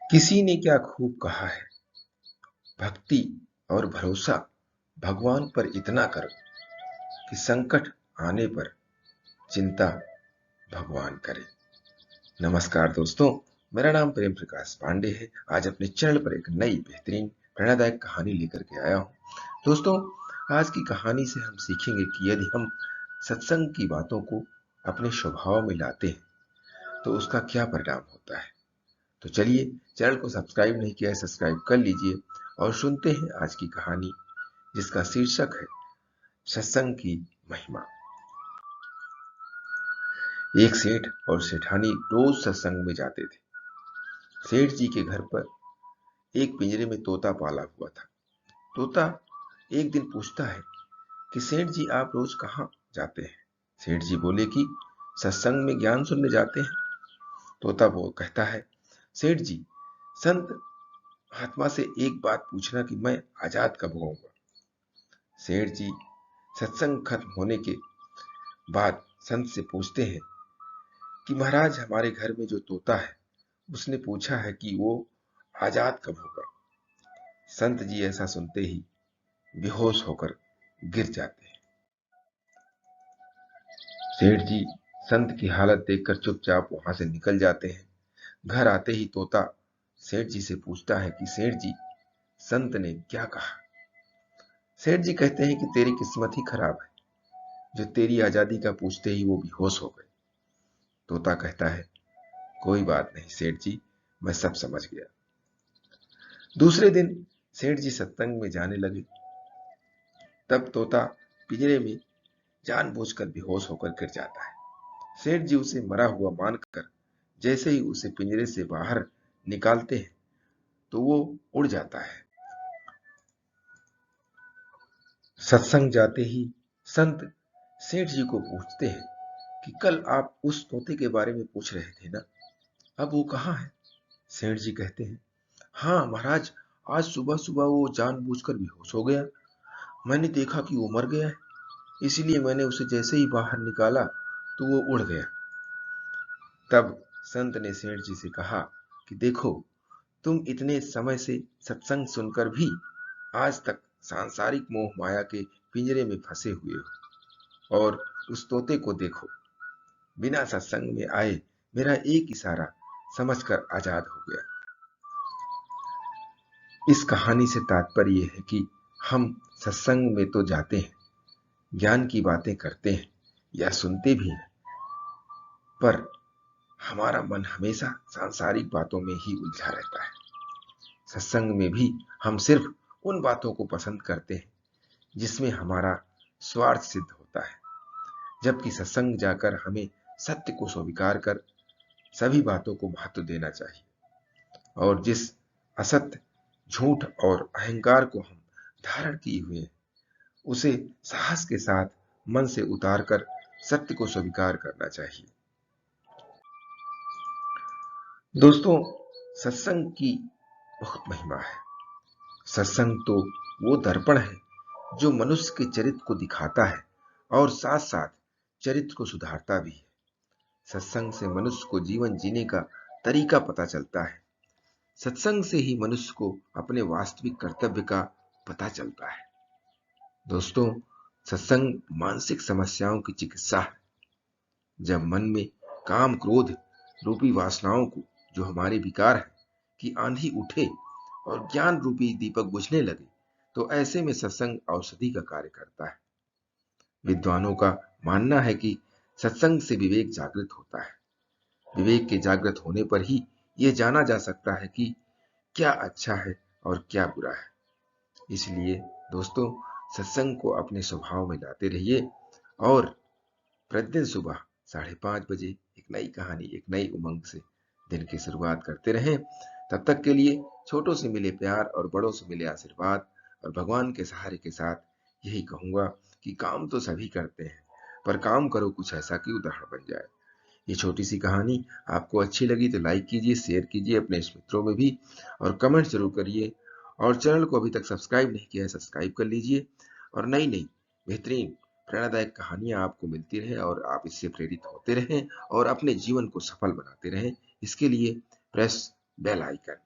किसी ने क्या खूब कहा है, भक्ति और भरोसा भगवान पर इतना करो कि संकट आने पर चिंता भगवान करे। नमस्कार दोस्तों, मेरा नाम प्रेम प्रकाश पांडे है। आज अपने चैनल पर एक नई बेहतरीन प्रेरणादायक कहानी लेकर के आया हूं। दोस्तों, आज की कहानी से हम सीखेंगे कि यदि हम सत्संग की बातों को अपने स्वभाव में लाते हैं तो उसका क्या परिणाम होता है। तो चलिए, चैनल को सब्सक्राइब नहीं किया है, सब्सक्राइब कर लीजिए और सुनते हैं आज की कहानी, जिसका शीर्षक है सत्संग की महिमा। एक सेठ और सेठानी रोज सत्संग में जाते थे। सेठ जी के घर पर एक पिंजरे में तोता पाला हुआ था। तोता एक दिन पूछता है कि सेठ जी, आप रोज कहाँ जाते हैं। सेठ जी बोले कि सत्संग में ज्ञान सुनने जाते हैं। तोता वो कहता है, सेठ जी, संत महात्मा से एक बात पूछना कि मैं आजाद कब होऊंगा। सेठ जी सत्संग खत्म होने के बाद संत से पूछते हैं कि महाराज, हमारे घर में जो तोता है उसने पूछा है कि वो आजाद कब होगा। संत जी ऐसा सुनते ही बेहोश होकर गिर जाते हैं। सेठ जी संत की हालत देखकर चुपचाप वहां से निकल जाते हैं। घर आते ही तोता सेठ जी से पूछता है कि सेठ जी, संत ने क्या कहा। सेठ जी कहते हैं कि तेरी किस्मत ही खराब है, जो तेरी आजादी का पूछते ही वो बेहोश हो गए। तोता कहता है, कोई बात नहीं सेठ जी, मैं सब समझ गया। दूसरे दिन सेठ जी सत्संग में जाने लगे। तब तोता पिंजरे में जानबूझकर बेहोश होकर गिर जाता है। सेठ जी उसे मरा हुआ मानकर जैसे ही उसे पिंजरे से बाहर निकालते हैं तो वो उड़ जाता है। सत्संग जाते ही संत सेठ जी को पूछते हैं कि कल आप उस तोते के बारे में पूछ रहे थे ना, अब वो कहाँ है। सेठ जी कहते हैं, हाँ महाराज, आज सुबह सुबह वो जानबूझकर बेहोश हो गया। मैंने देखा कि वो मर गया है, इसलिए मैंने उसे जैसे ही बाहर निकाला तो वो उड़ गया। तब संत ने सेठ जी से कहा कि देखो, तुम इतने समय से सत्संग सुनकर भी आज तक सांसारिक मोह माया के पिंजरे में फंसे हुए हो, और उस तोते को देखो, बिना सत्संग में आए मेरा एक इशारा समझकर आजाद हो गया। इस कहानी से तात्पर्य यह है कि हम सत्संग में तो जाते हैं, ज्ञान की बातें करते हैं या सुनते भी हैं, पर हमारा मन हमेशा सांसारिक बातों में ही उलझा रहता है। सत्संग में भी हम सिर्फ उन बातों को पसंद करते हैं जिसमें हमारा स्वार्थ सिद्ध होता है, जबकि सत्संग जाकर हमें सत्य को स्वीकार कर सभी बातों को महत्व देना चाहिए, और जिस असत्य, झूठ और अहंकार को हम धारण किए हुए हैं उसे साहस के साथ मन से उतारकर सत्य को स्वीकार करना चाहिए। दोस्तों, सत्संग की बहुत महिमा है। सत्संग तो वो दर्पण है जो मनुष्य के चरित्र को दिखाता है और साथ साथ चरित्र को सुधारता भी है। सत्संग से मनुष्य को जीवन जीने का तरीका पता चलता है। सत्संग से ही मनुष्य को अपने वास्तविक कर्तव्य का पता चलता है। दोस्तों, सत्संग मानसिक समस्याओं की चिकित्सा है। जब मन में काम क्रोध रूपी वासनाओं को, जो हमारे विकार है, की आंधी उठे और ज्ञान रूपी दीपक बुझने लगे, तो ऐसे में सत्संग औषधि का कार्य करता है। विद्वानों का मानना है कि सत्संग से विवेक जागृत होता है। विवेक के जागृत होने पर ही यह जाना जा सकता है कि क्या अच्छा है और क्या बुरा है। इसलिए दोस्तों, सत्संग को अपने स्वभाव में लाते रहिए और प्रतिदिन सुबह 5:30 बजे एक नई कहानी, एक नई उमंग से दिन की शुरुआत करते रहें। तब तक के लिए छोटों से मिले प्यार और बड़ों से मिले आशीर्वाद और भगवान के सहारे के साथ यही कहूंगा कि काम तो सभी करते हैं, पर काम करो कुछ ऐसा कि उदाहरण बन जाए। ये छोटी सी कहानी आपको अच्छी लगी तो लाइक कीजिए, शेयर कीजिए अपने मित्रों में भी, और कमेंट जरूर करिए। और चैनल को अभी तक सब्सक्राइब नहीं किया है, सब्सक्राइब कर लीजिए, और नई नई बेहतरीन प्रेरणादायक कहानियां आपको मिलती रहे और आप इससे प्रेरित होते रहें और अपने जीवन को सफल बनाते रहें। इसके लिए प्रेस बेल आइकन।